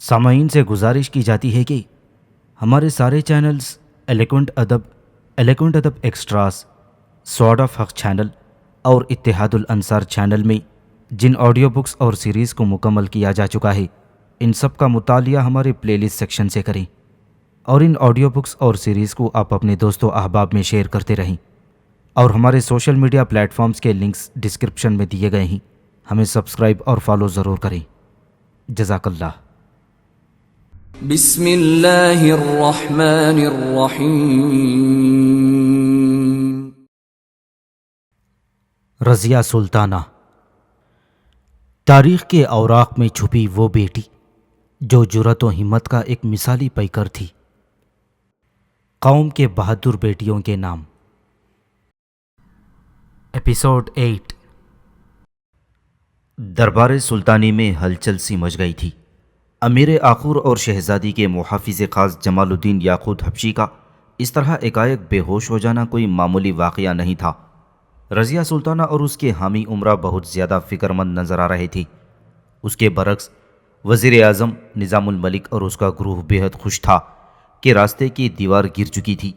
سامعین سے گزارش کی جاتی ہے کہ ہمارے سارے چینلز الیکونٹ ادب ایکسٹراس، سوارڈ آف حق چینل اور اتحاد الانصار چینل میں جن آڈیو بکس اور سیریز کو مکمل کیا جا چکا ہے، ان سب کا مطالعہ ہمارے پلے لسٹ سیکشن سے کریں اور ان آڈیو بکس اور سیریز کو آپ اپنے دوست و احباب میں شیئر کرتے رہیں، اور ہمارے سوشل میڈیا پلیٹ فارمز کے لنکس ڈسکرپشن میں دیے گئے ہیں، ہمیں سبسکرائب اور فالو ضرور کریں۔ جزاک اللہ۔ بسم اللہ الرحمن الرحیم۔ رضیہ سلطانہ۔ تاریخ کے اوراق میں چھپی وہ بیٹی جو جرأت و ہمت کا ایک مثالی پیکر تھی۔ قوم کے بہادر بیٹیوں کے نام۔ ایپیسوڈ 8۔ دربار سلطانی میں ہلچل سی مچ گئی تھی۔ امیر آخور اور شہزادی کے محافظ خاص جمال الدین یاقوت حبشی کا اس طرح ایکائک بے ہوش ہو جانا کوئی معمولی واقعہ نہیں تھا۔ رضیہ سلطانہ اور اس کے حامی عمرہ بہت زیادہ فکر مند نظر آ رہے تھے۔ اس کے برعکس وزیر اعظم نظام الملک اور اس کا گروہ بے حد خوش تھا کہ راستے کی دیوار گر چکی تھی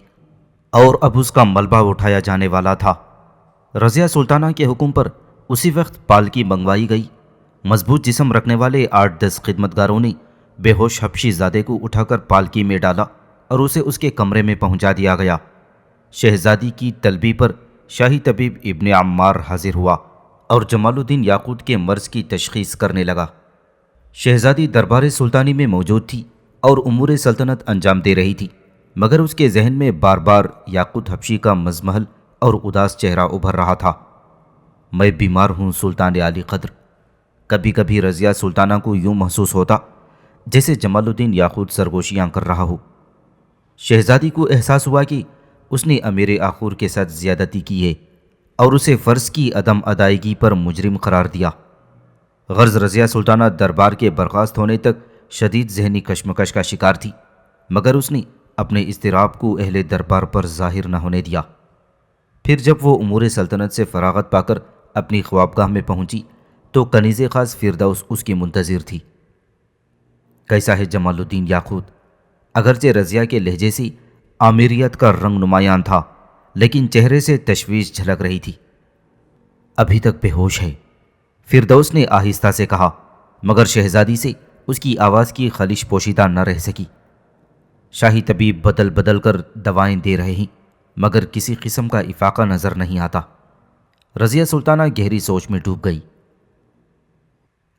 اور اب اس کا ملبہ اٹھایا جانے والا تھا۔ رضیہ سلطانہ کے حکم پر اسی وقت پالکی منگوائی گئی۔ مضبوط جسم رکھنے والے 8-10 خدمتگاروں نے بے ہوش حبشی زادے کو اٹھا کر پالکی میں ڈالا اور اسے اس کے کمرے میں پہنچا دیا گیا۔ شہزادی کی طلبی پر شاہی طبیب ابن عمار حاضر ہوا اور جمال الدین یاقوت کے مرض کی تشخیص کرنے لگا۔ شہزادی دربار سلطانی میں موجود تھی اور امور سلطنت انجام دے رہی تھی، مگر اس کے ذہن میں بار بار یاقوت حبشی کا مزمحل اور اداس چہرہ ابھر رہا تھا۔ میں بیمار ہوں سلطان عالی قدر۔ کبھی کبھی رضیہ سلطانہ کو یوں محسوس ہوتا جیسے جمال الدین یاقوت سرگوشیاں کر رہا ہو۔ شہزادی کو احساس ہوا کہ اس نے امیر آخور کے ساتھ زیادتی کی ہے اور اسے فرض کی عدم ادائیگی پر مجرم قرار دیا۔ غرض رضیہ سلطانہ دربار کے برخاست ہونے تک شدید ذہنی کشمکش کا شکار تھی، مگر اس نے اپنے اضطراب کو اہل دربار پر ظاہر نہ ہونے دیا۔ پھر جب وہ امور سلطنت سے فراغت پا کر اپنی خوابگاہ میں پہنچی تو کنیز خاص فردوس اس کی منتظر تھی۔ کیسا ہے جمال الدین یاقوت؟ اگرچہ رضیہ کے لہجے سے آمیریت کا رنگ نمایاں تھا، لیکن چہرے سے تشویش جھلک رہی تھی۔ ابھی تک بے ہوش ہے، فردوس نے آہستہ سے کہا، مگر شہزادی سے اس کی آواز کی خلش پوشیدہ نہ رہ سکی۔ شاہی طبیب بدل بدل کر دوائیں دے رہے ہیں، مگر کسی قسم کا افاقہ نظر نہیں آتا۔ رضیہ سلطانہ گہری سوچ میں ڈوب گئی۔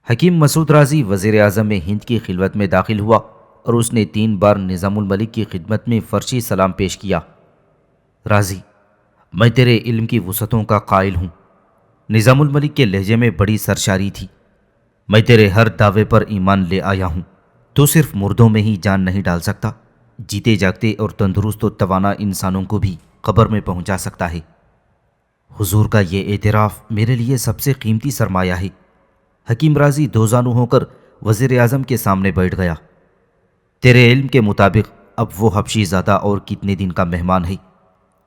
حکیم مسعود رازی وزیر اعظم ہند کی خلوت میں داخل ہوا اور اس نے 3 بار نظام الملک کی خدمت میں فرشی سلام پیش کیا۔ رازی، میں تیرے علم کی وسعتوں کا قائل ہوں۔ نظام الملک کے لہجے میں بڑی سرشاری تھی۔ میں تیرے ہر دعوے پر ایمان لے آیا ہوں۔ تو صرف مردوں میں ہی جان نہیں ڈال سکتا، جیتے جاگتے اور تندرست و توانا انسانوں کو بھی قبر میں پہنچا سکتا ہے۔ حضور کا یہ اعتراف میرے لیے سب سے قیمتی سرمایہ ہے۔ حکیم رازی دوزانو ہو کر وزیر اعظم کے سامنے بیٹھ گیا۔ تیرے علم کے مطابق اب وہ حبشی زادہ اور کتنے دن کا مہمان ہے؟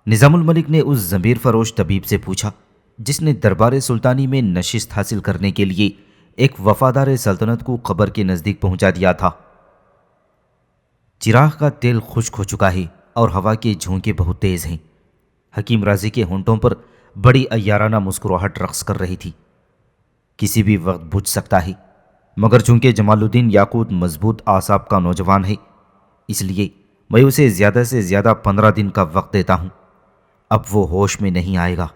نظام الملک نے اس ضمیر فروش طبیب سے پوچھا جس نے دربار سلطانی میں نشست حاصل کرنے کے لیے ایک وفادار سلطنت کو قبر کے نزدیک پہنچا دیا تھا۔ چراغ کا تیل خشک ہو چکا ہے اور ہوا کے جھونکے بہت تیز ہیں۔ حکیم رازی کے ہونٹوں پر بڑی عیارانہ مسکراہٹ رقص کر رہی تھی۔ کسی بھی وقت بجھ سکتا ہے، مگر چونکہ جمال الدین یاقوت مضبوط اعصاب کا نوجوان ہے، اس لیے میں اسے زیادہ سے زیادہ 15 دن کا وقت دیتا ہوں۔ اب وہ ہوش میں نہیں آئے گا۔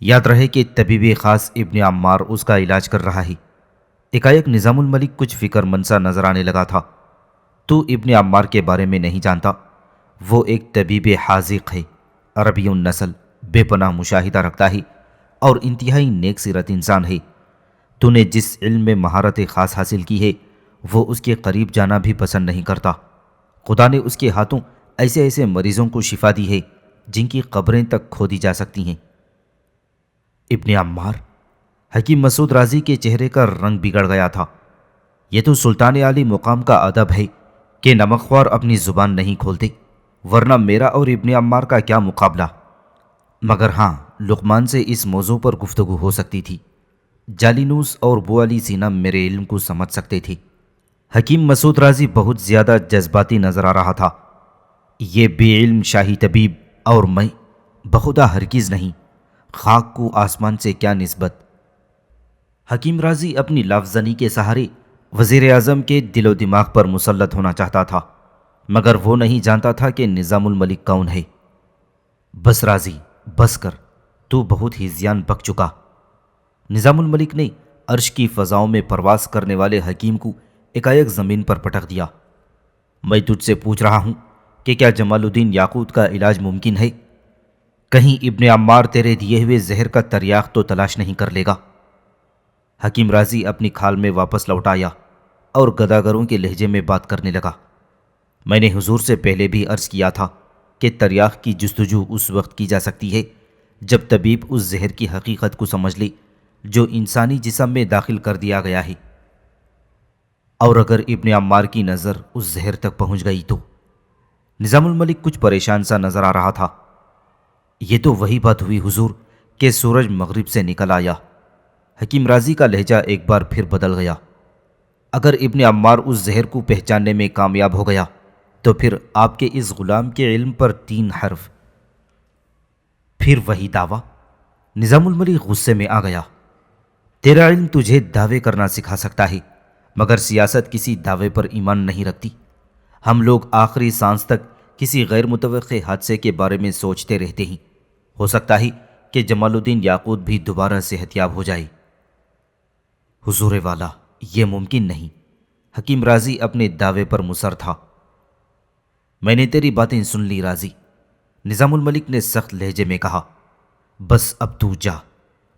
یاد رہے کہ طبیب خاص ابن عمار اس کا علاج کر رہا ہے۔ ایکائک نظام الملک کچھ فکر مند سا نظر آنے لگا تھا۔ تو ابن عمار کے بارے میں نہیں جانتا؟ وہ ایک طبیب حاذق ہے، عربی النسل، بے پناہ مشاہدہ رکھتا ہے اور انتہائی نیک سیرت انسان ہے۔ تو نے جس علم میں مہارت خاص حاصل کی ہے وہ اس کے قریب جانا بھی پسند نہیں کرتا۔ خدا نے اس کے ہاتھوں ایسے ایسے مریضوں کو شفا دی ہے جن کی قبریں تک کھودی جا سکتی ہیں۔ ابن عمار؟ حکیم مسعود رازی کے چہرے کا رنگ بگڑ گیا تھا۔ یہ تو سلطان عالی مقام کا ادب ہے کہ نمک خوار اپنی زبان نہیں کھولتے، ورنہ میرا اور ابن عمار کا کیا مقابلہ؟ مگر ہاں، لقمان سے اس موضوع پر گفتگو ہو سکتی تھی۔ جالینوس اور بو علی سینا میرے علم کو سمجھ سکتے تھے۔ حکیم مسعود رازی بہت زیادہ جذباتی نظر آ رہا تھا۔ یہ بے علم شاہی طبیب اور میں بخدا ہرگز نہیں، خاک کو آسمان سے کیا نسبت۔ حکیم رازی اپنی لفظنی کے سہارے وزیر اعظم کے دل و دماغ پر مسلط ہونا چاہتا تھا، مگر وہ نہیں جانتا تھا کہ نظام الملک کون ہے۔ بس رازی، بس کر، تو بہت ہی زیان بک چکا۔ نظام الملک نے عرش کی فضاؤں میں پرواز کرنے والے حکیم کو ایک زمین پر پٹک دیا۔ میں تجھ سے پوچھ رہا ہوں کہ کیا جمال الدین یاقوت کا علاج ممکن ہے؟ کہیں ابن عمار تیرے دیے ہوئے زہر کا تریاق تو تلاش نہیں کر لے گا؟ حکیم رازی اپنی کھال میں واپس لوٹ آیا اور گداگروں کے لہجے میں بات کرنے لگا۔ میں نے حضور سے پہلے بھی عرض کیا تھا کہ تریاق کی جستجو اس وقت کی جا سکتی ہے جب طبیب اس زہر کی حقیقت کو سمجھ لے جو انسانی جسم میں داخل کر دیا گیا ہے، اور اگر ابن عمار کی نظر اس زہر تک پہنچ گئی تو۔ نظام الملک کچھ پریشان سا نظر آ رہا تھا۔ یہ تو وہی بات ہوئی حضور کہ سورج مغرب سے نکل آیا۔ حکیم رازی کا لہجہ ایک بار پھر بدل گیا۔ اگر ابن عمار اس زہر کو پہچاننے میں کامیاب ہو گیا تو پھر آپ کے اس غلام کے علم پر 3 حرف، پھر وہی دعویٰ۔ نظام الملک غصے میں آ گیا۔ تیرا علم تجھے دعوے کرنا سکھا سکتا ہے، مگر سیاست کسی دعوے پر ایمان نہیں رکھتی۔ ہم لوگ آخری سانس تک کسی غیر متوقع حادثے کے بارے میں سوچتے رہتے ہیں۔ ہو سکتا ہے کہ جمال الدین یاقوت بھی دوبارہ صحت یاب ہو جائے۔ حضور والا، یہ ممکن نہیں۔ حکیم رازی اپنے دعوے پر مصر تھا۔ میں نے تیری باتیں سن لی رازی، نظام الملک نے سخت لہجے میں کہا۔ بس اب تو جا،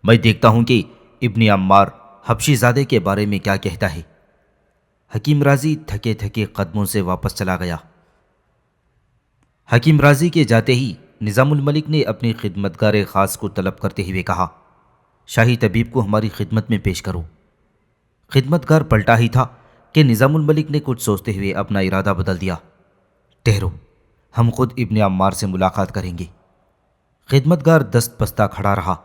میں دیکھتا ہوں کہ ابن عمار حبشی زادے کے بارے میں کیا کہتا ہے۔ حکیم رازی تھکے تھکے قدموں سے واپس چلا گیا۔ حکیم رازی کے جاتے ہی نظام الملک نے اپنی خدمتگار خاص کو طلب کرتے ہوئے کہا، شاہی طبیب کو ہماری خدمت میں پیش کرو۔ خدمتگار پلٹا ہی تھا کہ نظام الملک نے کچھ سوچتے ہوئے اپنا ارادہ بدل دیا۔ ٹھہرو، ہم خود ابن عمار سے ملاقات کریں گے۔ خدمتگار دست پستہ کھڑا رہا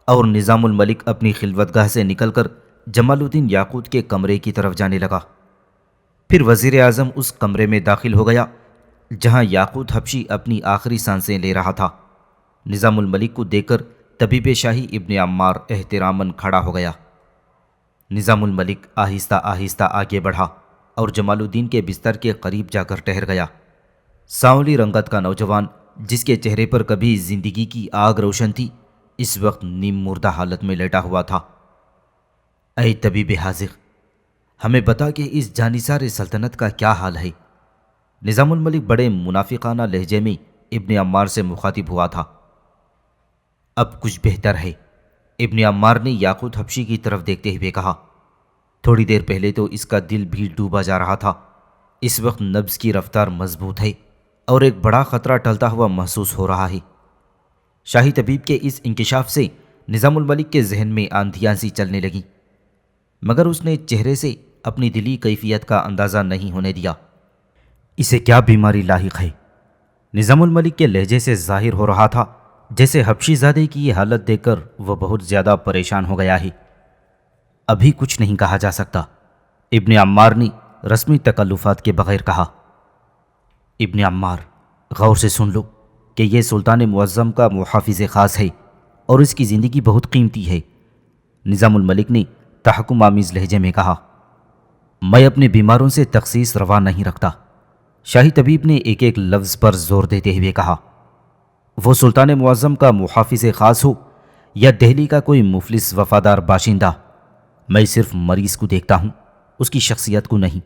اور نظام الملک اپنی خلوتگاہ سے نکل کر جمال الدین یاقوت کے کمرے کی طرف جانے لگا۔ پھر وزیر اعظم اس کمرے میں داخل ہو گیا جہاں یاقوت حبشی اپنی آخری سانسیں لے رہا تھا۔ نظام الملک کو دیکھ کر طبیب شاہی ابن عمار احتراماً کھڑا ہو گیا۔ نظام الملک آہستہ آہستہ آگے بڑھا اور جمال الدین کے بستر کے قریب جا کر ٹھہر گیا۔ سانولی رنگت کا نوجوان جس کے چہرے پر کبھی زندگی کی آگ روشن تھی، اس وقت نیم مردہ حالت میں لیٹا ہوا تھا۔ اے طبیب حاذق، ہمیں بتا کہ اس جانثار سلطنت کا کیا حال ہے؟ نظام الملک بڑے منافقانہ لہجے میں ابن عمار سے مخاطب ہوا تھا۔ اب کچھ بہتر ہے، ابن عمار نے یاقوت حبشی کی طرف دیکھتے ہوئے کہا۔ تھوڑی دیر پہلے تو اس کا دل بھی ڈوبا جا رہا تھا، اس وقت نبض کی رفتار مضبوط ہے اور ایک بڑا خطرہ ٹلتا ہوا محسوس ہو رہا ہے۔ شاہی طبیب کے اس انکشاف سے نظام الملک کے ذہن میں آندھیاں سی چلنے لگیں، مگر اس نے چہرے سے اپنی دلی کیفیت کا اندازہ نہیں ہونے دیا۔ اسے کیا بیماری لاحق ہے؟ نظام الملک کے لہجے سے ظاہر ہو رہا تھا جیسے حبشی زادے کی یہ حالت دیکھ کر وہ بہت زیادہ پریشان ہو گیا ہے۔ ابھی کچھ نہیں کہا جا سکتا، ابن عمار نے رسمی تکلفات کے بغیر کہا۔ ابن عمار، غور سے سن لو کہ یہ سلطان معظم کا محافظ خاص ہے اور اس کی زندگی بہت قیمتی ہے، نظام الملک نے تحکم آمیز لہجے میں کہا۔ میں اپنے بیماروں سے تخصیص روا نہیں رکھتا، شاہی طبیب نے ایک ایک لفظ پر زور دیتے ہوئے کہا۔ وہ سلطان معظم کا محافظ خاص ہو یا دہلی کا کوئی مفلس وفادار باشندہ، میں صرف مریض کو دیکھتا ہوں، اس کی شخصیت کو نہیں۔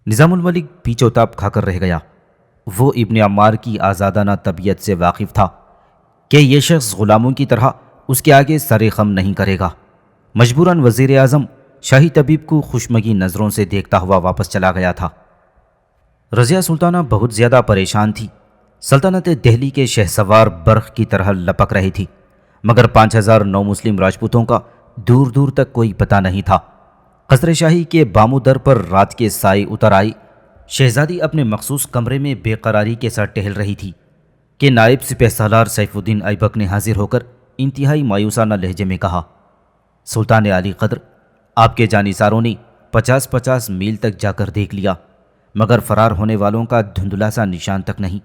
نظام الملک پیچو تاب کھا کر رہ گیا۔ وہ ابن عمار کی آزادانہ طبیعت سے واقف تھا کہ یہ شخص غلاموں کی طرح اس کے آگے سر خم نہیں کرے گا۔ مجبوراً وزیر اعظم شاہی طبیب کو خوشمگی نظروں سے دیکھتا ہوا واپس چلا گیا تھا۔ رضیہ سلطانہ بہت زیادہ پریشان تھی۔ سلطنت دہلی کے شہسوار برق کی طرح لپک رہی تھی، مگر 5000 نو مسلم راجپوتوں کا دور دور تک کوئی پتہ نہیں تھا۔ قصر شاہی کے بامو در پر رات کے سائے اتر آئی۔ شہزادی اپنے مخصوص کمرے میں بے قراری کے ساتھ ٹہل رہی تھی کہ نائب سپہ سالار سیف الدین ایبک نے حاضر ہو کر انتہائی مایوسانہ لہجے میں کہا، سلطان علی قدر، آپ کے جانثاروں نے 50-50 میل تک جا کر دیکھ لیا، مگر فرار ہونے والوں کا دھندلا سا نشان تک نہیں۔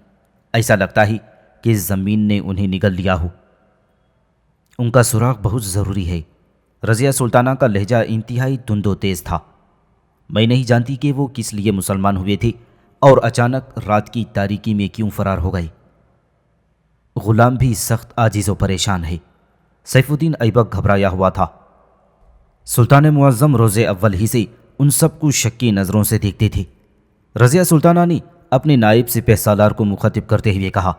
ایسا لگتا ہی کہ زمین نے انہیں نگل لیا ہو۔ ان کا سراغ بہت ضروری ہے۔ رضیہ سلطانہ کا لہجہ انتہائی تند و تیز تھا۔ میں نہیں جانتی کہ وہ کس لیے مسلمان ہوئے تھے اور اچانک رات کی تاریکی میں کیوں فرار ہو گئے۔ غلام بھی سخت عاجز و پریشان ہے۔ سیف الدین ایبک گھبرایا ہوا تھا۔ سلطان معظم روز اول ہی سے ان سب کو شکی نظروں سے دیکھتے تھے۔ رضیہ سلطانہ نے اپنے نائب سپہ سالار کو مخاطب کرتے ہوئے کہا،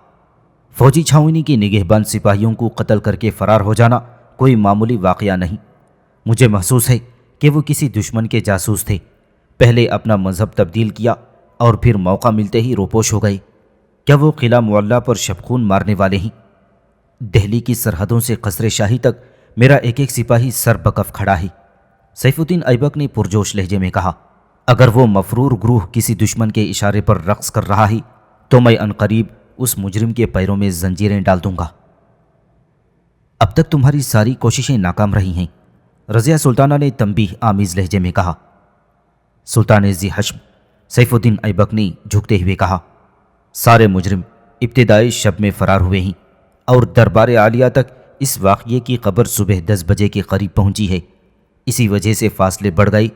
فوجی چھاؤنی کی نگہبان سپاہیوں کو قتل کر کے فرار ہو جانا کوئی معمولی واقعہ نہیں۔ مجھے محسوس ہے کہ وہ کسی دشمن کے جاسوس تھے، پہلے اپنا مذہب تبدیل کیا اور پھر موقع ملتے ہی روپوش ہو گئے۔ کیا وہ قلعہ معلیٰ پر شبخون مارنے والے ہیں؟ دہلی کی سرحدوں سے قصر شاہی تک میرا ایک ایک سپاہی سر بکف کھڑا ہے۔ سیف الدین ایبک نے پرجوش لہجے میں کہا، اگر وہ مفرور گروہ کسی دشمن کے اشارے پر رقص کر رہا ہے تو میں عنقریب اس مجرم کے پیروں میں زنجیریں ڈال دوں گا۔ اب تک تمہاری ساری کوششیں ناکام رہی ہیں، رضیہ سلطانہ نے تنبیہ آمیز لہجے میں کہا۔ سلطان ذی حشم سیف الدین ایبک نے جھکتے ہوئے کہا، سارے مجرم ابتدائی شب میں فرار ہوئے ہیں اور دربار عالیہ تک اس واقعے کی خبر صبح 10 بجے کے قریب پہنچی ہے۔ اسی وجہ سے فاصلے بڑھ گئے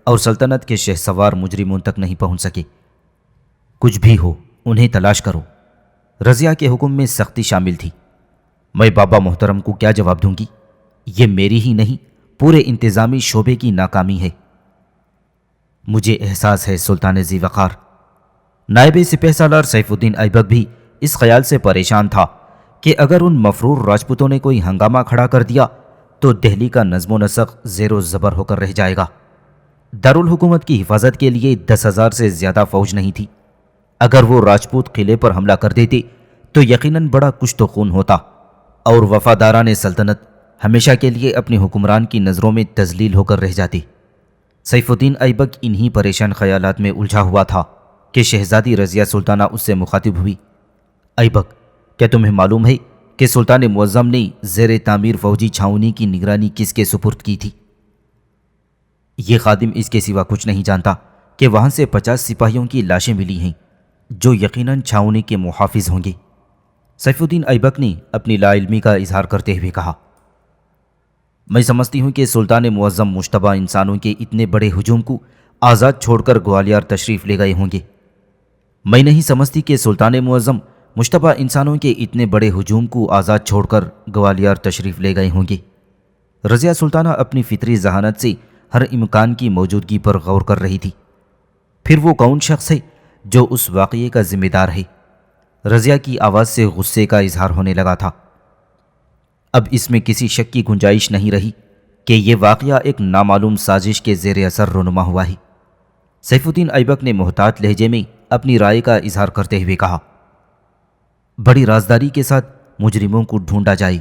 اور سلطنت کے شہسوار مجرموں تک نہیں پہنچ سکے۔ کچھ بھی ہو انہیں تلاش کرو۔ رضیہ کے حکم میں سختی شامل تھی۔ میں بابا محترم کو کیا جواب دوں گی؟ یہ میری ہی نہیں پورے انتظامی شعبے کی ناکامی ہے۔ مجھے احساس ہے سلطان ذی وقار۔ نائب سپہ سالار سیف الدین ایبک بھی اس خیال سے پریشان تھا کہ اگر ان مفرور راجپوتوں نے کوئی ہنگامہ کھڑا کر دیا تو دہلی کا نظم و نسق زیر و زبر ہو کر رہ جائے گا۔ دارالحکومت کی حفاظت کے لیے 10,000 سے زیادہ فوج نہیں تھی۔ اگر وہ راجپوت قلعے پر حملہ کر دیتے تو یقیناً بڑا کچھ تو خون ہوتا اور وفاداران سلطنت ہمیشہ کے لیے اپنے حکمران کی نظروں میں تذلیل ہو کر رہ جاتی۔ سیف الدین ایبک انہی پریشان خیالات میں الجھا ہوا تھا کہ شہزادی رضیہ سلطانہ اس سے مخاطب ہوئی۔ ایبک، کیا تمہیں معلوم ہے کہ سلطان معظم نے زیر تعمیر فوجی چھاؤنی کی نگرانی کس کے سپرد کی تھی؟ یہ خادم اس کے سوا کچھ نہیں جانتا کہ وہاں سے 50 سپاہیوں کی لاشیں ملی ہیں جو یقیناً چھاؤنی کے محافظ ہوں گے۔ سیف الدین ایبک نے اپنی لا علمی کا اظہار کرتے ہوئے کہا، میں سمجھتی ہوں کہ سلطان معظم مشتبہ انسانوں کے اتنے بڑے ہجوم کو آزاد چھوڑ کر گوالیار تشریف لے گئے ہوں گے۔ میں نہیں سمجھتی کہ سلطان معظم مشتبہ انسانوں کے اتنے بڑے ہجوم کو آزاد چھوڑ کر گوالیار تشریف لے گئے ہوں گے۔ رضیہ سلطانہ اپنی فطری ذہانت سے ہر امکان کی موجودگی پر غور کر رہی تھی۔ پھر وہ کون شخص ہے جو اس واقعے کا ذمہ دار ہے؟ رضیہ کی آواز سے غصے کا اظہار ہونے لگا تھا۔ اب اس میں کسی شک کی گنجائش نہیں رہی کہ یہ واقعہ ایک نامعلوم سازش کے زیر اثر رونما ہوا ہے۔ سیف الدین ایبک نے محتاط لہجے میں اپنی رائے کا اظہار کرتے ہوئے کہا، بڑی رازداری کے ساتھ مجرموں کو ڈھونڈا جائے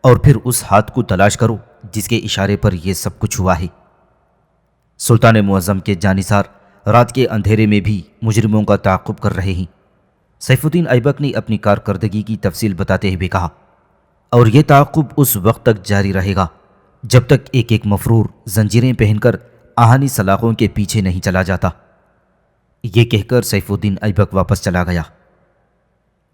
اور پھر اس ہاتھ کو تلاش کرو جس کے اشارے پر یہ سب کچھ ہوا ہے۔ سلطان معظم کے جانثار رات کے اندھیرے میں بھی مجرموں کا تعاقب کر رہے ہیں۔ سیف الدین ایبک نے اپنی کارکردگی کی تفصیل بتاتے ہوئے کہا، اور یہ تعاقب اس وقت تک جاری رہے گا جب تک ایک ایک مفرور زنجیریں پہن کر آہنی سلاخوں کے پیچھے نہیں چلا جاتا۔ یہ کہہ کر سیف الدین ایبک واپس چلا گیا۔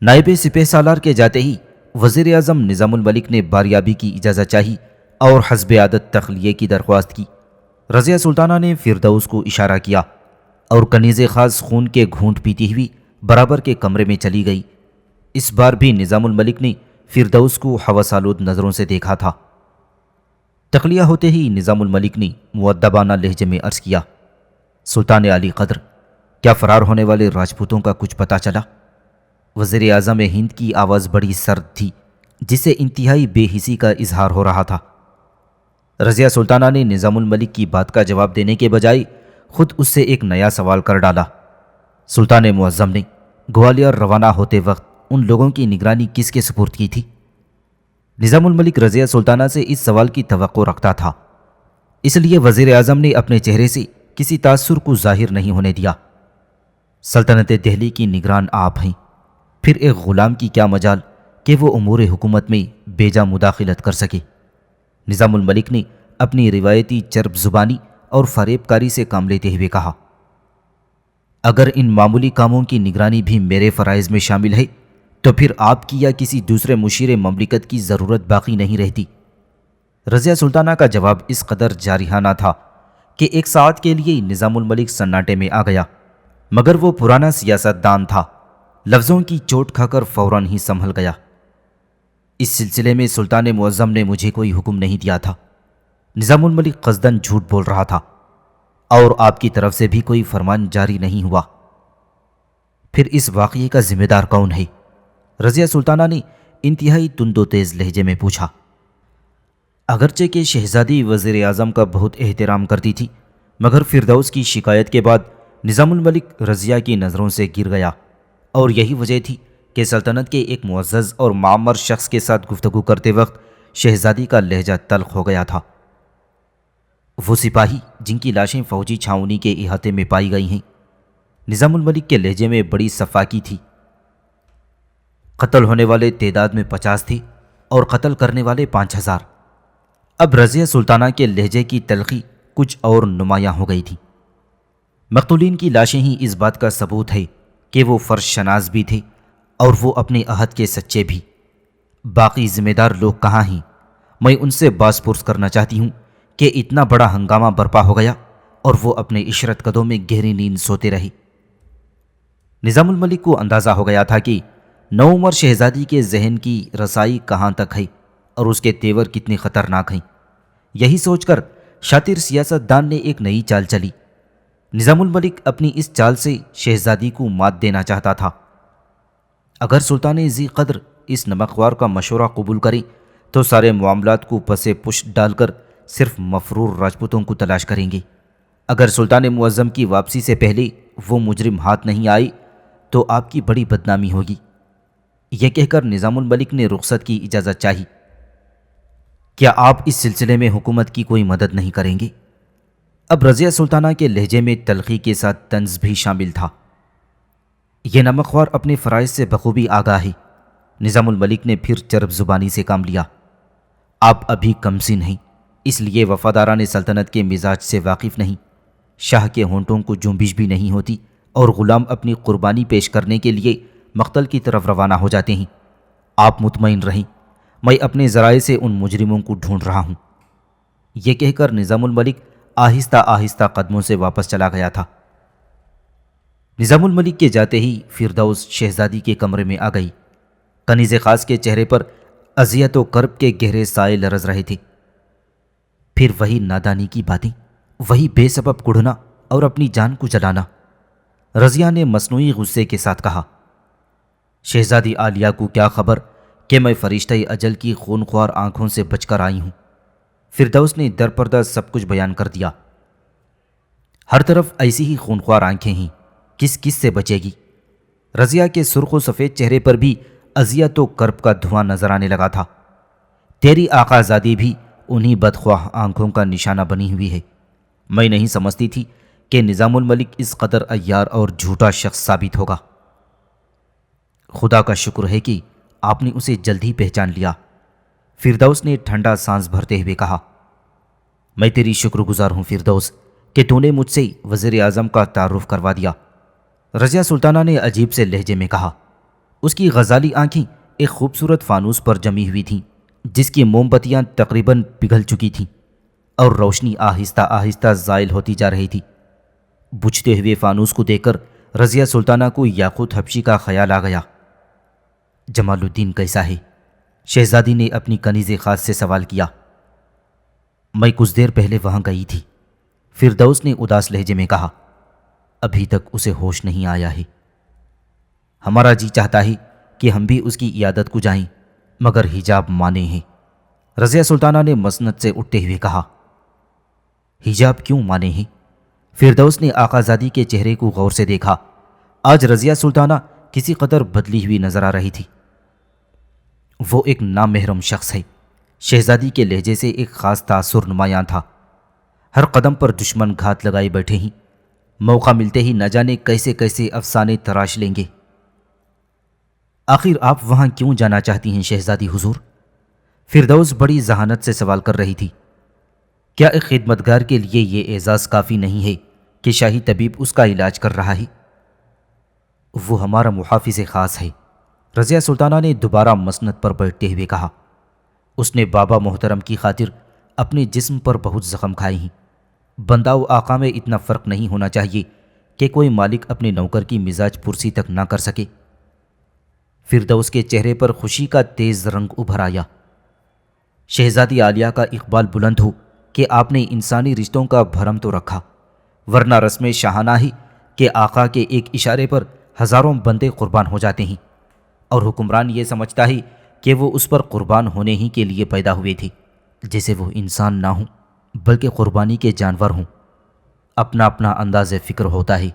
نائب سپہ سالار کے جاتے ہی وزیر اعظم نظام الملک نے باریابی کی اجازت چاہی اور حسب عادت تخلیے کی درخواست کی۔ رضیہ سلطانہ نے فردوس کو اشارہ کیا اور کنیز خاص خون کے گھونٹ پیتی ہوئی برابر کے کمرے میں چلی گئی۔ اس بار بھی نظام الملک نے فردوس کو ہوسآلود نظروں سے دیکھا تھا۔ تخلیہ ہوتے ہی نظام الملک نے مؤدبانہ لہجے میں عرض کیا، سلطان علی قدر، کیا فرار ہونے والے راجپوتوں کا کچھ پتہ چلا؟ وزیر اعظم ہند کی آواز بڑی سرد تھی جس سے انتہائی بے حسی کا اظہار ہو رہا تھا۔ رضیہ سلطانہ نے نظام الملک کی بات کا جواب دینے کے بجائے خود اس سے ایک نیا سوال کر ڈالا، سلطان معظم نے گوالیار روانہ ہوتے وقت ان لوگوں کی نگرانی کس کے سپرد کی تھی؟ نظام الملک رضیہ سلطانہ سے اس سوال کی توقع رکھتا تھا، اس لیے وزیر اعظم نے اپنے چہرے سے کسی تاثر کو ظاہر نہیں ہونے دیا۔ سلطنت دہلی کی نگران آپ ہیں، پھر ایک غلام کی کیا مجال کہ وہ امور حکومت میں بیجا مداخلت کر سکے؟ نظام الملک نے اپنی روایتی چرب زبانی اور فریب کاری سے کام لیتے ہوئے کہا، اگر ان معمولی کاموں کی نگرانی بھی میرے فرائض میں شامل ہے تو پھر آپ کی یا کسی دوسرے مشیر مملکت کی ضرورت باقی نہیں رہتی۔ رضیہ سلطانہ کا جواب اس قدر جارحانہ تھا کہ ایک ساعت کے لیے نظام الملک سناٹے میں آ گیا، مگر وہ پرانا سیاست دان تھا، لفظوں کی چوٹ کھا کر فوراً ہی سنبھل گیا۔ اس سلسلے میں سلطان معظم نے مجھے کوئی حکم نہیں دیا تھا، نظام الملک قصداً جھوٹ بول رہا تھا، اور آپ کی طرف سے بھی کوئی فرمان جاری نہیں ہوا۔ پھر اس واقعے کا ذمہ دار کون ہے؟ رضیہ سلطانہ نے انتہائی تند و تیز لہجے میں پوچھا۔ اگرچہ کہ شہزادی وزیر اعظم کا بہت احترام کرتی تھی، مگر فردوس کی شکایت کے بعد نظام الملک رضیہ کی نظروں سے گر گیا، اور یہی وجہ تھی کہ سلطنت کے ایک معزز اور معمر شخص کے ساتھ گفتگو کرتے وقت شہزادی کا لہجہ تلخ ہو گیا تھا۔ وہ سپاہی جن کی لاشیں فوجی چھاؤنی کے احاطے میں پائی گئی ہیں، نظام الملک کے لہجے میں بڑی صفاکی تھی۔ قتل ہونے والے تعداد میں 50 تھے اور قتل کرنے والے 5000۔ اب رضیہ سلطانہ کے لہجے کی تلخی کچھ اور نمایاں ہو گئی تھی۔ مقتولین کی لاشیں ہی اس بات کا ثبوت ہے کہ وہ فرش شناس بھی تھے اور وہ اپنے عہد کے سچے بھی۔ باقی ذمہ دار لوگ کہاں ہیں؟ میں ان سے باز پرس کرنا چاہتی ہوں کہ اتنا بڑا ہنگامہ برپا ہو گیا اور وہ اپنے عشرت قدوں میں گہری نیند سوتے رہے۔ نظام الملک کو اندازہ ہو گیا تھا کہ نوعمر شہزادی کے ذہن کی رسائی کہاں تک ہے اور اس کے تیور کتنے خطرناک ہیں۔ یہی سوچ کر شاطر سیاست دان نے ایک نئی چال چلی۔ نظام الملک اپنی اس چال سے شہزادی کو مات دینا چاہتا تھا۔ اگر سلطان ذی قدر اس نمکوار کا مشورہ قبول کریں تو سارے معاملات کو پسے پشت ڈال کر صرف مفرور راجپوتوں کو تلاش کریں گے۔ اگر سلطان معظم کی واپسی سے پہلے وہ مجرم ہاتھ نہیں آئی تو آپ کی بڑی بدنامی ہوگی۔ یہ کہہ کر نظام الملک نے رخصت کی اجازت چاہی۔ کیا آپ اس سلسلے میں حکومت کی کوئی مدد نہیں کریں گے؟ اب رضیہ سلطانہ کے لہجے میں تلخی کے ساتھ طنز بھی شامل تھا۔ یہ نمکخوار اپنے فرائض سے بخوبی آگاہ ہے۔ نظام الملک نے پھر چرب زبانی سے کام لیا۔ آپ ابھی کم سن ہیں، اس لیے وفاداران سلطنت کے مزاج سے واقف نہیں۔ شاہ کے ہونٹوں کو جنبش بھی نہیں ہوتی اور غلام اپنی قربانی پیش کرنے کے لیے مقتل کی طرف روانہ ہو جاتے ہیں۔ آپ مطمئن رہیں، میں اپنے ذرائع سے ان مجرموں کو ڈھونڈ رہا ہوں۔ یہ کہہ کر نظام الملک آہستہ آہستہ قدموں سے واپس چلا گیا تھا۔ نظام الملک کے جاتے ہی فردوس شہزادی کے کمرے میں آ گئی۔ کنیز خاص کے چہرے پر اذیت و کرب کے گہرے سائے لرز رہے تھے۔ پھر وہی نادانی کی باتیں، وہی بے سبب کڑھنا اور اپنی جان کو جلانا۔ رضیہ نے مصنوعی غصے کے ساتھ کہا، شہزادی عالیہ کو کیا خبر کہ میں فرشتہ اجل کی خونخوار آنکھوں سے بچ کر آئی ہوں۔ فردوس نے درپردہ سب کچھ بیان کر دیا۔ ہر طرف ایسی ہی خونخوار آنکھیں ہیں، کس کس سے بچے گی؟ رضیہ کے سرخ و سفید چہرے پر بھی اذیت و کرب کا دھواں نظر آنے لگا تھا۔ تیری آقازادی بھی انہی بدخواہ آنکھوں کا نشانہ بنی ہوئی ہے۔ میں نہیں سمجھتی تھی کہ نظام الملک اس قدر عیار اور جھوٹا شخص ثابت ہوگا۔ خدا کا شکر ہے کہ آپ نے اسے جلد ہی پہچان لیا۔ فردوس نے ٹھنڈا سانس بھرتے ہوئے کہا، میں تیری شکر گزار ہوں فردوس کہ تو نے مجھ سے وزیر اعظم کا تعارف کروا دیا۔ رضیہ سلطانہ نے عجیب سے لہجے میں کہا۔ اس کی غزالی آنکھیں ایک خوبصورت فانوس پر جمی ہوئی تھیں جس کی موم بتیاں تقریباً پگھل چکی تھیں اور روشنی آہستہ آہستہ زائل ہوتی جا رہی تھی۔ بجھتے ہوئے فانوس کو دیکھ کر رضیہ سلطانہ کو یاقوت حبشی کا خیال آ گیا۔ جمال الدین کیسا ہے؟ شہزادی نے اپنی کنیز خاص سے سوال کیا۔ میں کچھ دیر پہلے وہاں گئی تھی، فردوس نے اداس لہجے میں کہا۔ ابھی تک اسے ہوش نہیں آیا ہے۔ ہمارا جی چاہتا ہے کہ ہم بھی اس کی عیادت کو جائیں، مگر حجاب مانے ہیں۔ رضیہ سلطانہ نے مسند سے اٹھتے ہوئے کہا۔ حجاب کیوں مانے ہیں؟ فردوس نے آقازادی کے چہرے کو غور سے دیکھا۔ آج رضیہ سلطانہ کسی قدر بدلی ہوئی نظر آ رہی تھی۔ وہ ایک نامحرم شخص ہے۔ شہزادی کے لہجے سے ایک خاص تاثر نمایاں تھا۔ ہر قدم پر دشمن گھات لگائے بیٹھے ہیں، موقع ملتے ہی نہ جانے کیسے کیسے افسانے تراش لیں گے۔ آخر آپ وہاں کیوں جانا چاہتی ہیں شہزادی حضور؟ فردوس بڑی ذہانت سے سوال کر رہی تھی۔ کیا ایک خدمتگار کے لیے یہ اعزاز کافی نہیں ہے کہ شاہی طبیب اس کا علاج کر رہا ہے؟ وہ ہمارا محافظ خاص ہے، رضیہ سلطانہ نے دوبارہ مسند پر بیٹھتے ہوئے کہا۔ اس نے بابا محترم کی خاطر اپنے جسم پر بہت زخم کھائے ہیں۔ بندہ و آقا میں اتنا فرق نہیں ہونا چاہیے کہ کوئی مالک اپنے نوکر کی مزاج پرسی تک نہ کر سکے۔ فردوس کے چہرے پر خوشی کا تیز رنگ ابھر آیا۔ شہزادی عالیہ کا اقبال بلند ہو کہ آپ نے انسانی رشتوں کا بھرم تو رکھا، ورنہ رسم شاہانہ ہی کہ آقا کے ایک اشارے پر ہزاروں بندے قربان ہو جاتے ہیں، اور حکمران یہ سمجھتا ہے کہ وہ اس پر قربان ہونے ہی کے لیے پیدا ہوئے تھے، جیسے وہ انسان نہ ہوں بلکہ قربانی کے جانور ہوں۔ اپنا اپنا انداز فکر ہوتا ہے۔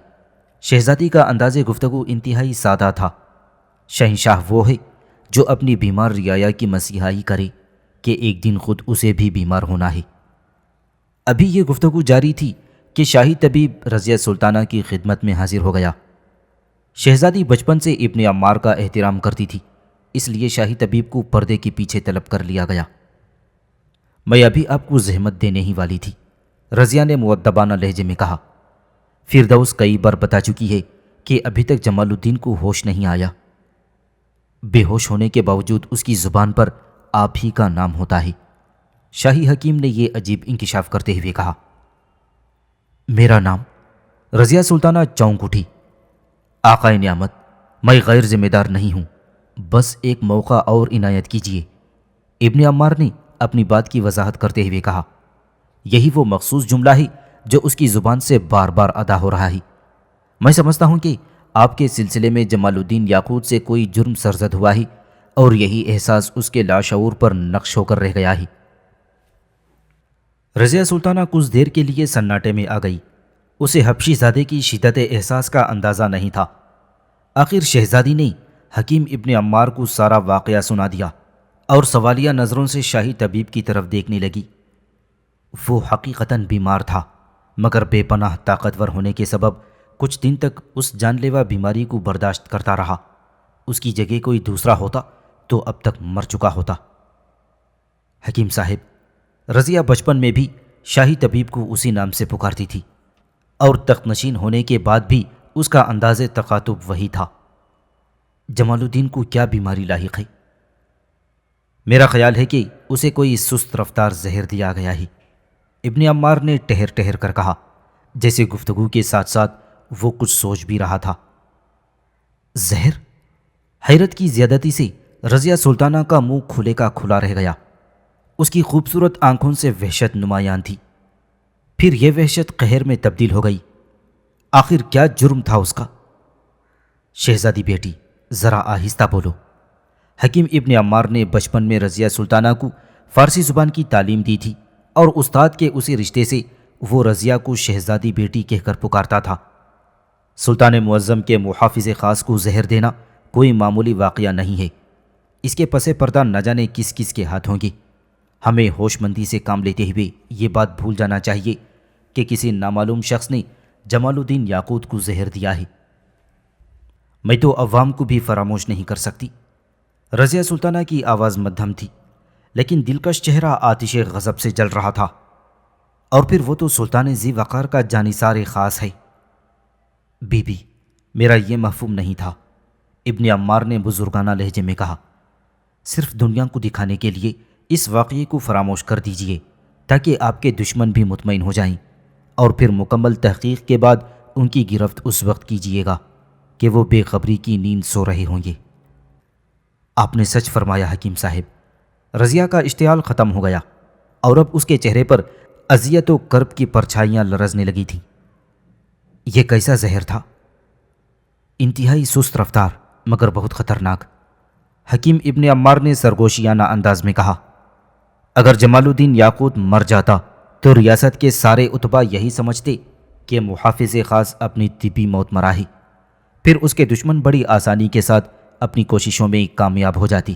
شہزادی کا انداز گفتگو انتہائی سادہ تھا۔ شہنشاہ وہ ہے جو اپنی بیمار رعایا کی مسیحائی کرے کہ ایک دن خود اسے بھی بیمار ہونا ہے۔ ابھی یہ گفتگو جاری تھی کہ شاہی طبیب رضیہ سلطانہ کی خدمت میں حاضر ہو گیا۔ شہزادی بچپن سے ابن عمار کا احترام کرتی تھی، اس لیے شاہی طبیب کو پردے کے پیچھے طلب کر لیا گیا۔ میں ابھی آپ کو زحمت دینے ہی والی تھی، رضیہ نے مؤدبانہ لہجے میں کہا۔ فردوس کئی بار بتا چکی ہے کہ ابھی تک جمال الدین کو ہوش نہیں آیا۔ بے ہوش ہونے کے باوجود اس کی زبان پر آپ ہی کا نام ہوتا ہے۔ شاہی حکیم نے یہ عجیب انکشاف کرتے ہوئے کہا۔ میرا نام؟ رضیہ سلطانہ چونک اٹھی۔ آقا نعمت، میں غیر ذمہ دار نہیں ہوں، بس ایک موقع اور عنایت کیجیے، ابن عمار نے اپنی بات کی وضاحت کرتے ہوئے کہا۔ یہی وہ مخصوص جملہ ہے جو اس کی زبان سے بار بار ادا ہو رہا ہے۔ میں سمجھتا ہوں کہ آپ کے سلسلے میں جمال الدین یاقوت سے کوئی جرم سرزد ہوا ہے، اور یہی احساس اس کے لاشعور پر نقش ہو کر رہ گیا ہے۔ رضیہ سلطانہ کچھ دیر کے لیے سناٹے میں آ گئی۔ اسے حبشی زادے کی شدت احساس کا اندازہ نہیں تھا۔ آخر شہزادی نے حکیم ابن عمار کو سارا واقعہ سنا دیا اور سوالیہ نظروں سے شاہی طبیب کی طرف دیکھنے لگی۔ وہ حقیقتاً بیمار تھا، مگر بے پناہ طاقتور ہونے کے سبب کچھ دن تک اس جان لیوا بیماری کو برداشت کرتا رہا۔ اس کی جگہ کوئی دوسرا ہوتا تو اب تک مر چکا ہوتا۔ حکیم صاحب، رضیہ بچپن میں بھی شاہی طبیب کو اسی نام سے پکارتی تھی، اور تخت نشین ہونے کے بعد بھی اس کا انداز تخاطب وہی تھا۔ جمال الدین کو کیا بیماری لاحق ہے؟ میرا خیال ہے کہ اسے کوئی سست رفتار زہر دیا گیا ہے، ابن عمار نے ٹہر ٹہر کر کہا، جیسے گفتگو کے ساتھ ساتھ وہ کچھ سوچ بھی رہا تھا۔ زہر؟ حیرت کی زیادتی سے رضیہ سلطانہ کا منہ کھلے کا کھلا رہ گیا۔ اس کی خوبصورت آنکھوں سے وحشت نمایاں تھی، پھر یہ وحشت قہر میں تبدیل ہو گئی۔ آخر کیا جرم تھا اس کا؟ شہزادی بیٹی، ذرا آہستہ بولو۔ حکیم ابن عمار نے بچپن میں رضیہ سلطانہ کو فارسی زبان کی تعلیم دی تھی، اور استاد کے اسی رشتے سے وہ رضیہ کو شہزادی بیٹی کہہ کر پکارتا تھا۔ سلطان معظم کے محافظ خاص کو زہر دینا کوئی معمولی واقعہ نہیں ہے۔ اس کے پس پردہ نہ جانے کس کس کے ہاتھ ہوں گے۔ ہمیں ہوش مندی سے کام لیتے ہوئے یہ بات بھول جانا چاہیے کہ کسی نامعلوم شخص نے جمال الدین یاقوت کو زہر دیا ہے۔ میں تو عوام کو بھی فراموش نہیں کر سکتی۔ رضیہ سلطانہ کی آواز مدھم تھی، لیکن دلکش چہرہ آتش غضب سے جل رہا تھا، اور پھر وہ تو سلطان ذی وقار کا جانثار خاص ہے۔ بی بی، میرا یہ مفہوم نہیں تھا، ابن عمار نے بزرگانہ لہجے میں کہا۔ صرف دنیا کو دکھانے کے لیے اس واقعے کو فراموش کر دیجئے، تاکہ آپ کے دشمن بھی مطمئن ہو جائیں، اور پھر مکمل تحقیق کے بعد ان کی گرفت اس وقت کیجئے گا کہ وہ بے خبری کی نیند سو رہے ہوں گے۔ آپ نے سچ فرمایا حکیم صاحب۔ رضیہ کا اشتعال ختم ہو گیا، اور اب اس کے چہرے پر اذیت و کرب کی پرچھائیاں لرزنے لگی تھیں۔ یہ کیسا زہر تھا؟ انتہائی سست رفتار مگر بہت خطرناک، حکیم ابن عمار نے سرگوشیانہ انداز میں کہا۔ اگر جمال الدین یاقوت مر جاتا تو ریاست کے سارے اتباع یہی سمجھتے کہ محافظ خاص اپنی طبی موت مرا ہے، پھر اس کے دشمن بڑی آسانی کے ساتھ اپنی کوششوں میں کامیاب ہو جاتی۔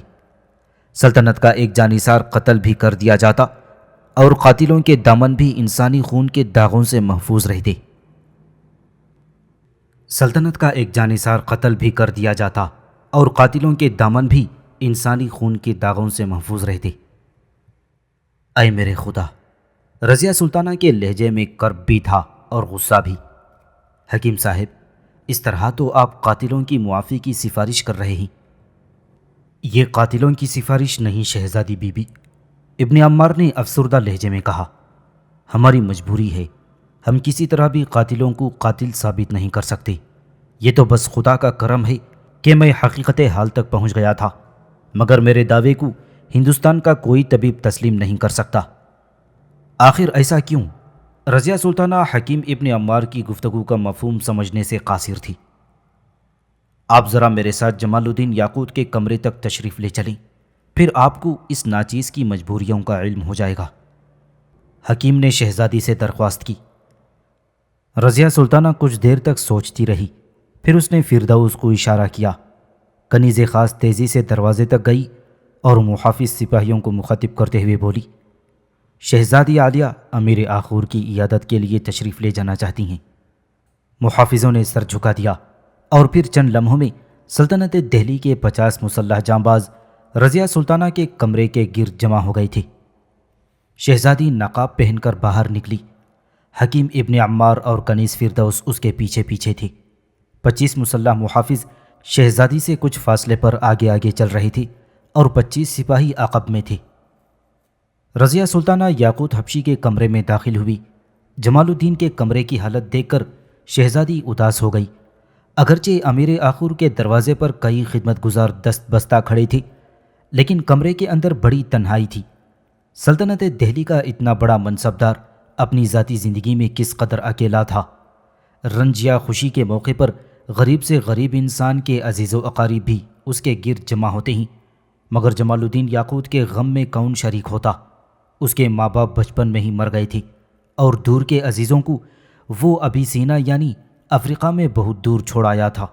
سلطنت کا ایک جانثار قتل بھی کر دیا جاتا، اور قاتلوں کے دامن بھی انسانی خون کے داغوں سے محفوظ رہتے۔ سلطنت کا ایک جانثار قتل بھی کر دیا جاتا، اور قاتلوں کے دامن بھی انسانی خون کے داغوں سے محفوظ رہتے۔ اے میرے خدا! رضیہ سلطانہ کے لہجے میں کرب بھی تھا اور غصہ بھی۔ حکیم صاحب، اس طرح تو آپ قاتلوں کی معافی کی سفارش کر رہے ہیں۔ یہ قاتلوں کی سفارش نہیں شہزادی بی بی، ابن عمار نے افسردہ لہجے میں کہا۔ ہماری مجبوری ہے، ہم کسی طرح بھی قاتلوں کو قاتل ثابت نہیں کر سکتے۔ یہ تو بس خدا کا کرم ہے کہ میں حقیقت حال تک پہنچ گیا تھا، مگر میرے دعوے کو ہندوستان کا کوئی طبیب تسلیم نہیں کر سکتا۔ آخر ایسا کیوں؟ رضیہ سلطانہ حکیم ابن عمار کی گفتگو کا مفہوم سمجھنے سے قاصر تھی۔ آپ ذرا میرے ساتھ جمال الدین یاقوت کے کمرے تک تشریف لے چلیں، پھر آپ کو اس ناچیز کی مجبوریوں کا علم ہو جائے گا۔ حکیم نے شہزادی سے درخواست کی۔ رضیہ سلطانہ کچھ دیر تک سوچتی رہی، پھر اس نے فردوس کو اشارہ کیا۔ کنیز خاص تیزی سے دروازے تک گئی اور محافظ سپاہیوں کو مخاطب کرتے ہوئے بولی، شہزادی عالیہ امیر آخور کی عیادت کے لیے تشریف لے جانا چاہتی ہیں۔ محافظوں نے سر جھکا دیا اور پھر چند لمحوں میں سلطنت دہلی کے 50 مسلح جانباز رضیہ سلطانہ کے کمرے کے گرد جمع ہو گئے تھے۔ شہزادی نقاب پہن کر باہر نکلی۔ حکیم ابن عمار اور کنیز فردوس اس کے پیچھے پیچھے تھے۔ 25 مسلح محافظ شہزادی سے کچھ فاصلے پر آگے آگے چل رہے تھے اور 25 سپاہی عقب میں تھے۔ رضیہ سلطانہ یاقوت حبشی کے کمرے میں داخل ہوئی۔ جمال الدین کے کمرے کی حالت دیکھ کر شہزادی اداس ہو گئی۔ اگرچہ امیر آخور کے دروازے پر کئی خدمت گزار دست بستہ کھڑے تھے، لیکن کمرے کے اندر بڑی تنہائی تھی۔ سلطنت دہلی کا اتنا بڑا منصبدار اپنی ذاتی زندگی میں کس قدر اکیلا تھا۔ رنج یا خوشی کے موقع پر غریب سے غریب انسان کے عزیز و اقارب بھی اس کے گرد جمع ہوتے ہیں، مگر جمال الدین یاقوت کے غم میں کون شریک ہوتا؟ اس کے ماں باپ بچپن میں ہی مر گئے تھے اور دور کے عزیزوں کو وہ ابیسینا یعنی افریقہ میں بہت دور چھوڑ آیا تھا۔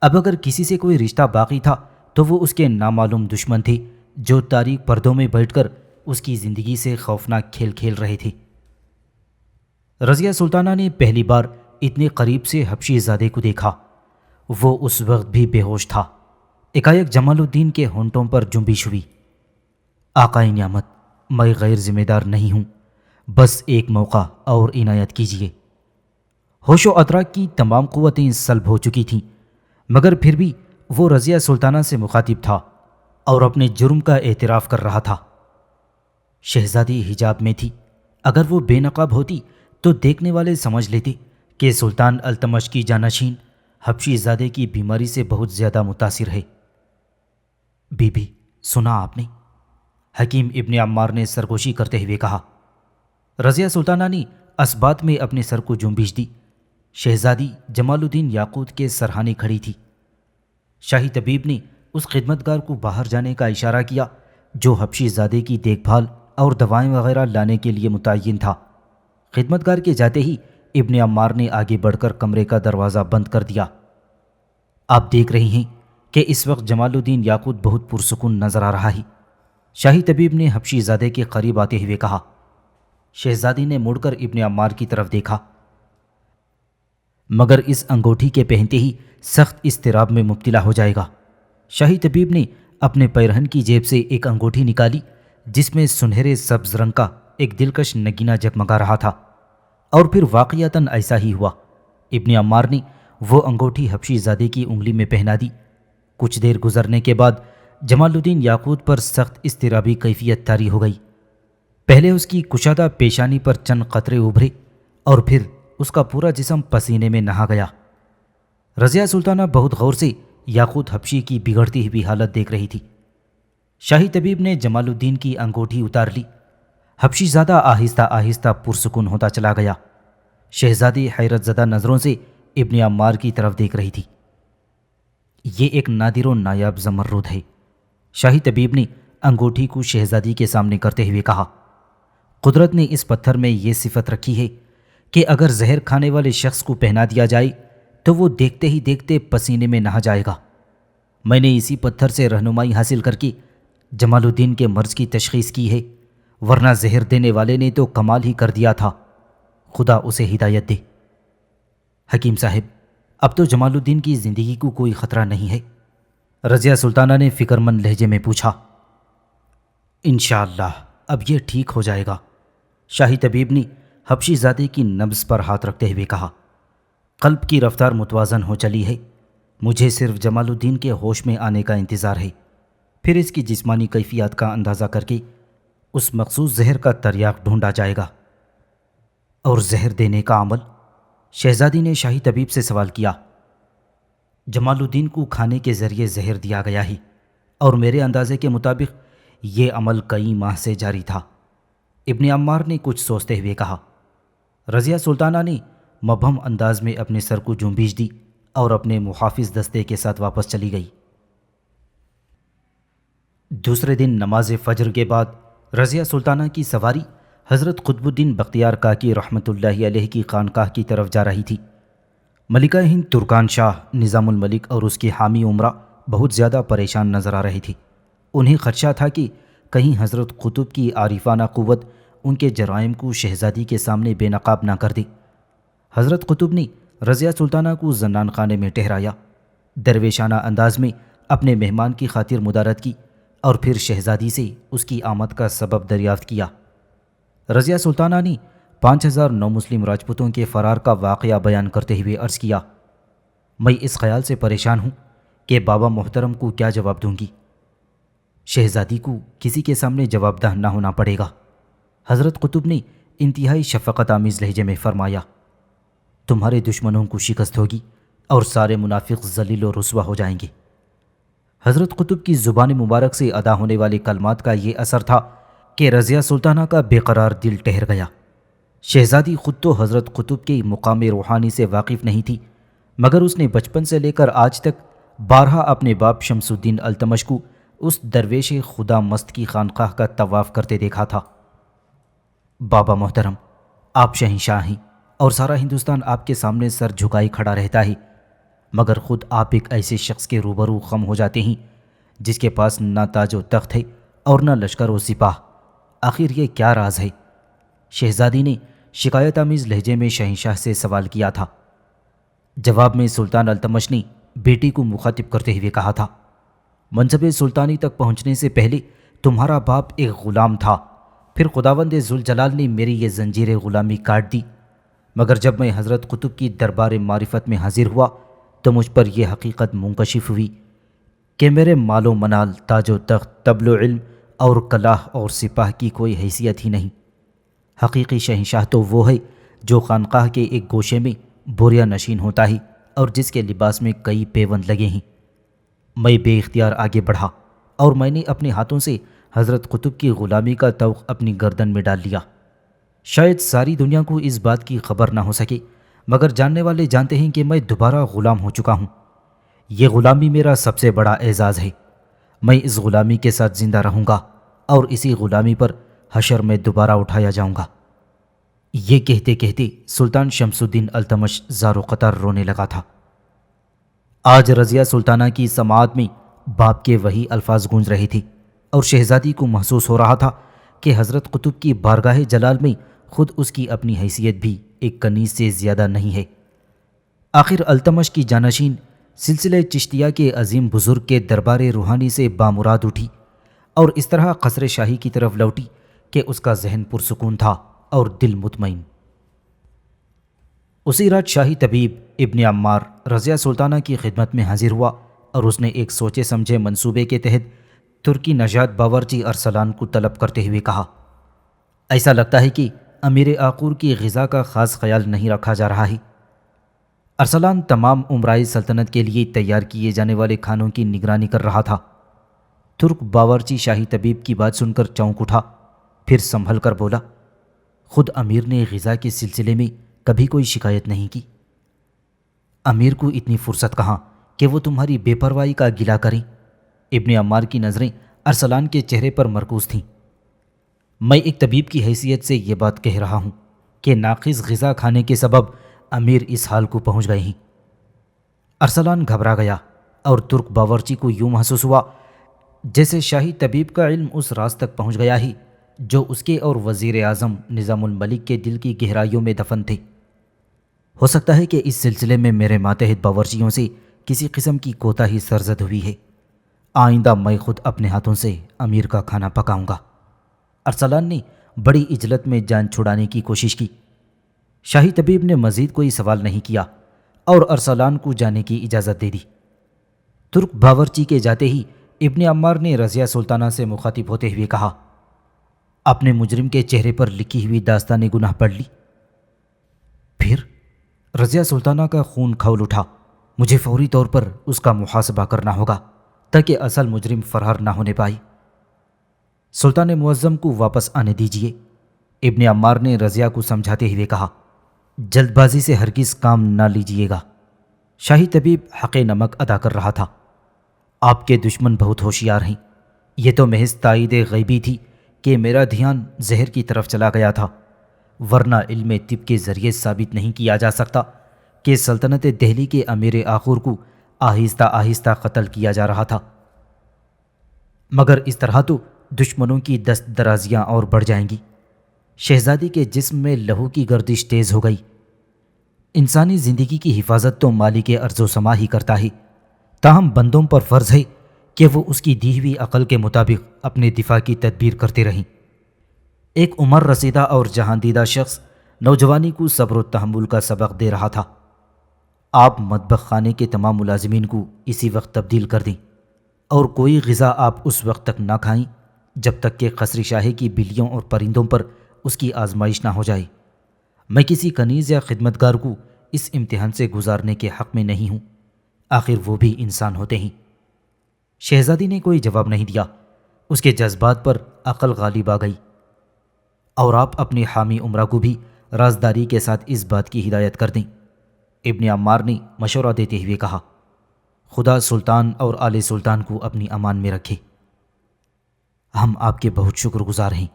اب اگر کسی سے کوئی رشتہ باقی تھا تو وہ اس کے نامعلوم دشمن تھے جو تاریک پردوں میں بیٹھ کر اس کی زندگی سے خوفناک کھیل کھیل رہے تھے۔ رضیہ سلطانہ نے پہلی بار اتنے قریب سے حبشی زادے کو دیکھا۔ وہ اس وقت بھی بے ہوش تھا۔ ایک جمال الدین کے ہونٹوں پر جنبش ہوئی۔ آقائے نعمت، میں غیر ذمہ دار نہیں ہوں، بس ایک موقع اور عنایت کیجیے۔ ہوش و ادراک کی تمام قوتیں سلب ہو چکی تھیں، مگر پھر بھی وہ رضیہ سلطانہ سے مخاطب تھا اور اپنے جرم کا اعتراف کر رہا تھا۔ شہزادی حجاب میں تھی، اگر وہ بے نقاب ہوتی تو دیکھنے والے سمجھ لیتے کہ سلطان التمش کی جانشین حبشی زادے کی بیماری سے بہت زیادہ متاثر ہے۔ بی بی، سنا آپ نے؟ حکیم ابن عمار نے سرگوشی کرتے ہوئے کہا۔ رضیہ سلطانہ نے اسبات میں اپنے سر کو جنبش دی۔ شہزادی جمال الدین یاقوت کے سرہانے کھڑی تھی۔ شاہی طبیب نے اس خدمتگار کو باہر جانے کا اشارہ کیا جو حبشی زادے کی دیکھ بھال اور دوائیں وغیرہ لانے کے لیے متعین تھا۔ خدمتگار کے جاتے ہی ابن عمار نے آگے بڑھ کر کمرے کا دروازہ بند کر دیا۔ آپ دیکھ رہی ہیں کہ اس وقت جمال الدین یاقوت بہت پرسکون نظر آ رہا ہے، شاہی طبیب نے حبشی زادے کے قریب آتے ہوئے کہا۔ شہزادی نے مڑ کر ابن عمار کی طرف دیکھا، مگر اس انگوٹھی کے پہنتے ہی سخت اضطراب میں مبتلا ہو جائے گا۔ شاہی طبیب نے اپنے پیرہن کی جیب سے ایک انگوٹھی نکالی جس میں سنہرے سبز رنگ کا ایک دلکش نگینہ جگمگا رہا تھا، اور پھر واقعتاً ایسا ہی ہوا۔ ابن عمار نے وہ انگوٹھی حبشی زادے کی انگلی میں پہنا دی۔ کچھ دیر گزرنے کے بعد جمال الدین یاقوت پر سخت اضطرابی کیفیت طاری ہو گئی۔ پہلے اس کی کشادہ پیشانی پر چند قطرے ابھرے اور پھر اس کا پورا جسم پسینے میں نہا گیا۔ رضیہ سلطانہ بہت غور سے یاقوت حبشی کی بگڑتی ہوئی حالت دیکھ رہی تھی۔ شاہی طبیب نے جمال الدین کی انگوٹھی اتار لی۔ حبشی زادہ آہستہ آہستہ پرسکون ہوتا چلا گیا۔ شہزادی حیرت زدہ نظروں سے ابن عمار کی طرف دیکھ رہی تھی۔ یہ ایک نادر و نایاب زمرد ہے، شاہی طبیب نے انگوٹھی کو شہزادی کے سامنے کرتے ہوئے کہا۔ قدرت نے اس پتھر میں یہ صفت رکھی ہے کہ اگر زہر کھانے والے شخص کو پہنا دیا جائے تو وہ دیکھتے ہی دیکھتے پسینے میں نہا جائے گا۔ میں نے اسی پتھر سے رہنمائی حاصل کر کے جمال الدین کے مرض کی تشخیص کی ہے، ورنہ زہر دینے والے نے تو کمال ہی کر دیا تھا، خدا اسے ہدایت دے۔ حکیم صاحب، اب تو جمال الدین کی زندگی کو کوئی خطرہ نہیں ہے؟ رضیہ سلطانہ نے فکر مند لہجے میں پوچھا۔ انشاءاللہ اب یہ ٹھیک ہو جائے گا، شاہی طبیب نے حبشی زادے کی نبض پر ہاتھ رکھتے ہوئے کہا، قلب کی رفتار متوازن ہو چلی ہے، مجھے صرف جمال الدین کے ہوش میں آنے کا انتظار ہے، پھر اس کی جسمانی کیفیات کا اندازہ کر کے اس مخصوص زہر کا تریاق ڈھونڈا جائے گا۔ اور زہر دینے کا عمل؟ شہزادی نے شاہی طبیب سے سوال کیا۔ جمال الدین کو کھانے کے ذریعے زہر دیا گیا ہے، اور میرے اندازے کے مطابق یہ عمل کئی ماہ سے جاری تھا، ابن عمار نے کچھ سوچتے ہوئے کہا۔ رضیہ سلطانہ نے مبہم انداز میں اپنے سر کو جنبش دی اور اپنے محافظ دستے کے ساتھ واپس چلی گئی۔ دوسرے دن نماز فجر کے بعد رضیہ سلطانہ کی سواری حضرت قطب الدین بختیار کاکی رحمۃ اللہ علیہ کی خانقاہ کی طرف جا رہی تھی۔ ملکہ ہند ترکان شاہ نظام الملک اور اس کی حامی عمرہ بہت زیادہ پریشان نظر آ رہی تھی۔ انہیں خدشہ تھا کہ کہیں حضرت قطب کی عارفانہ قوت ان کے جرائم کو شہزادی کے سامنے بے نقاب نہ کر دے۔ حضرت قطب نے رضیہ سلطانہ کو زنان خانے میں ٹھہرایا، درویشانہ انداز میں اپنے مہمان کی خاطر مدارت کی اور پھر شہزادی سے اس کی آمد کا سبب دریافت کیا۔ رضیہ سلطانہ نے 5000 نو مسلم راجپوتوں کے فرار کا واقعہ بیان کرتے ہوئے عرض کیا، میں اس خیال سے پریشان ہوں کہ بابا محترم کو کیا جواب دوں گی۔ شہزادی کو کسی کے سامنے جواب دہ نہ ہونا پڑے گا۔ حضرت قطب نے انتہائی شفقت آمیز لہجے میں فرمایا، تمہارے دشمنوں کو شکست ہوگی اور سارے منافق ذلیل و رسوا ہو جائیں گے۔ حضرت قطب کی زبان مبارک سے ادا ہونے والے کلمات کا یہ اثر تھا کہ رضیہ سلطانہ کا بے قرار دل ٹھہر گیا۔ شہزادی خود تو حضرت قطب کے مقام روحانی سے واقف نہیں تھی، مگر اس نے بچپن سے لے کر آج تک بارہا اپنے باپ شمس الدین التمش کو اس درویش خدا مست کی خانقاہ کا طواف کرتے دیکھا تھا۔ بابا محترم، آپ شہنشاہ ہیں اور سارا ہندوستان آپ کے سامنے سر جھکائے کھڑا رہتا ہے، مگر خود آپ ایک ایسے شخص کے روبرو خم ہو جاتے ہیں جس کے پاس نہ تاج و تخت ہے اور نہ لشکر و سپاہ۔ آخر یہ کیا راز ہے؟ شہزادی نے شکایت آمیز لہجے میں شہنشاہ سے سوال کیا تھا۔ جواب میں سلطان التمش نے بیٹی کو مخاطب کرتے ہوئے کہا تھا، منصب سلطانی تک پہنچنے سے پہلے تمہارا باپ ایک غلام تھا، پھر خداوند ذوالجلال نے میری یہ زنجیر غلامی کاٹ دی، مگر جب میں حضرت قطب کی دربار معرفت میں حاضر ہوا تو مجھ پر یہ حقیقت منکشف ہوئی کہ میرے مال و منال، تاج و تخت، طبل و علم اور کلاہ اور سپاہ کی کوئی حیثیت ہی نہیں۔ حقیقی شہنشاہ تو وہ ہے جو خانقاہ کے ایک گوشے میں بوریا نشین ہوتا ہے اور جس کے لباس میں کئی پیوند لگے ہیں۔ میں بے اختیار آگے بڑھا اور میں نے اپنے ہاتھوں سے حضرت قطب کی غلامی کا طوق اپنی گردن میں ڈال لیا۔ شاید ساری دنیا کو اس بات کی خبر نہ ہو سکے، مگر جاننے والے جانتے ہیں کہ میں دوبارہ غلام ہو چکا ہوں۔ یہ غلامی میرا سب سے بڑا اعزاز ہے۔ میں اس غلامی کے ساتھ زندہ رہوں گا اور اسی غلامی پر حشر میں دوبارہ اٹھایا جاؤں گا۔ یہ کہتے کہتے سلطان شمس الدین التمش زار و قطار رونے لگا تھا۔ آج رضیہ سلطانہ کی سماعت میں باپ کے وہی الفاظ گونج رہے تھے اور شہزادی کو محسوس ہو رہا تھا کہ حضرت قطب کی بارگاہ جلال میں خود اس کی اپنی حیثیت بھی ایک کنیز سے زیادہ نہیں ہے۔ آخر التمش کی جانشین سلسلہ چشتیہ کے عظیم بزرگ کے دربار روحانی سے بامراد اٹھی اور اس طرح قصر شاہی کی طرف لوٹی کہ اس کا ذہن پرسکون تھا اور دل مطمئن۔ اسی رات شاہی طبیب ابن عمار رضیہ سلطانہ کی خدمت میں حاضر ہوا اور اس نے ایک سوچے سمجھے منصوبے کے تحت ترکی نژاد باورچی ارسلان کو طلب کرتے ہوئے کہا، ایسا لگتا ہے کہ امیر آقور کی غذا کا خاص خیال نہیں رکھا جا رہا ہے۔ ارسلان تمام امراء سلطنت کے لیے تیار کیے جانے والے کھانوں کی نگرانی کر رہا تھا۔ ترک باورچی شاہی طبیب کی بات سن کر چونک اٹھا، پھر سنبھل کر بولا، خود امیر نے غذا کے سلسلے میں کبھی کوئی شکایت نہیں کی۔ امیر کو اتنی فرصت کہاں کہ وہ تمہاری بے پرواہی کا گلہ کریں؟ ابن عمار کی نظریں ارسلان کے چہرے پر مرکوز تھیں۔ میں ایک طبیب کی حیثیت سے یہ بات کہہ رہا ہوں کہ ناقص غذا کھانے کے سبب امیر اس حال کو پہنچ گئے ہیں۔ ارسلان گھبرا گیا اور ترک باورچی کو یوں محسوس ہوا جیسے شاہی طبیب کا علم اس راز تک پہنچ گیا ہی جو اس کے اور وزیر اعظم نظام الملک کے دل کی گہرائیوں میں دفن تھے۔ ہو سکتا ہے کہ اس سلسلے میں میرے ماتحت باورچیوں سے کسی قسم کی کوتاہی سرزد ہوئی ہے۔ آئندہ میں خود اپنے ہاتھوں سے امیر کا کھانا پکاؤں گا۔ ارسلان نے بڑی عجلت میں جان چھڑانے کی کوشش کی۔ شاہی طبیب نے مزید کوئی سوال نہیں کیا اور ارسلان کو جانے کی اجازت دے دی۔ ترک باورچی کے جاتے ہی ابن عمار نے رضیہ سلطانہ سے مخاطب ہوتے ہوئے کہا، آپ نے مجرم کے چہرے پر لکھی ہوئی داستان گناہ پڑھ لی؟ پھر رضیہ سلطانہ کا خون کھول اٹھا۔ مجھے فوری طور پر اس کا محاسبہ کرنا ہوگا تاکہ اصل مجرم فرار نہ ہونے پائے۔ سلطان معظم کو واپس آنے دیجیے، ابن عمار نے رضیہ کو سمجھاتے ہوئے کہا۔ جلد بازی سے ہرگز کام نہ لیجیے گا۔ شاہی طبیب حق نمک ادا کر رہا تھا۔ آپ کے دشمن بہت ہوشیار ہیں۔ یہ تو محض تائید غیبی تھی کہ میرا دھیان زہر کی طرف چلا گیا تھا، ورنہ علم طب کے ذریعے ثابت نہیں کیا جا سکتا کہ سلطنت دہلی کے امیر آخور کو آہستہ آہستہ قتل کیا جا رہا تھا۔ مگر اس طرح تو دشمنوں کی دست درازیاں اور بڑھ جائیں گی۔ شہزادی کے جسم میں لہو کی گردش تیز ہو گئی۔ انسانی زندگی کی حفاظت تو مالک ارض و سما ہی کرتا ہے، تاہم بندوں پر فرض ہے کہ وہ اس کی دی ہوئی عقل کے مطابق اپنے دفاع کی تدبیر کرتے رہیں۔ ایک عمر رسیدہ اور جہاندیدہ شخص نوجوانی کو صبر و تحمل کا سبق دے رہا تھا۔ آپ مطبخ خانے کے تمام ملازمین کو اسی وقت تبدیل کر دیں اور کوئی غذا آپ اس وقت تک نہ کھائیں جب تک کہ قصر شاہی کی بلیوں اور پرندوں پر اس کی آزمائش نہ ہو جائے۔ میں کسی کنیز یا خدمتگار کو اس امتحان سے گزارنے کے حق میں نہیں ہوں، آخر وہ بھی انسان ہوتے ہیں۔ شہزادی نے کوئی جواب نہیں دیا۔ اس کے جذبات پر عقل غالب آ گئی، اور آپ اپنے حامی عمرہ کو بھی رازداری کے ساتھ اس بات کی ہدایت کر دیں۔ ابن عمار نے مشورہ دیتے ہوئے کہا، خدا سلطان اور آل سلطان کو اپنی امان میں رکھے۔ ہم آپ کے بہت شکر گزار ہیں۔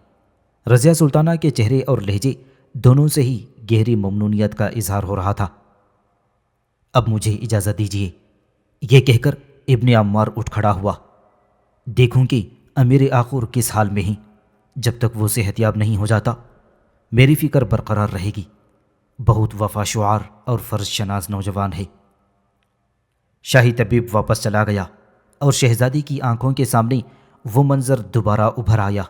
رضیہ سلطانہ کے چہرے اور لہجے دونوں سے ہی گہری ممنونیت کا اظہار ہو رہا تھا۔ اب مجھے اجازت دیجیے، یہ کہہ کر ابن عمار اٹھ کھڑا ہوا۔ دیکھوں کہ امیر آخور کس حال میں ہیں۔ جب تک وہ صحت یاب نہیں ہو جاتا میری فکر برقرار رہے گی۔ بہت وفا شعار اور فرض شناس نوجوان ہے۔ شاہی طبیب واپس چلا گیا اور شہزادی کی آنکھوں کے سامنے وہ منظر دوبارہ ابھر آیا۔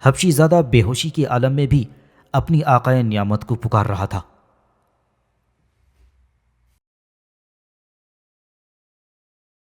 حبشی زادہ بے ہوشی کے عالم میں بھی اپنی آقائے نعمت کو پکار رہا تھا۔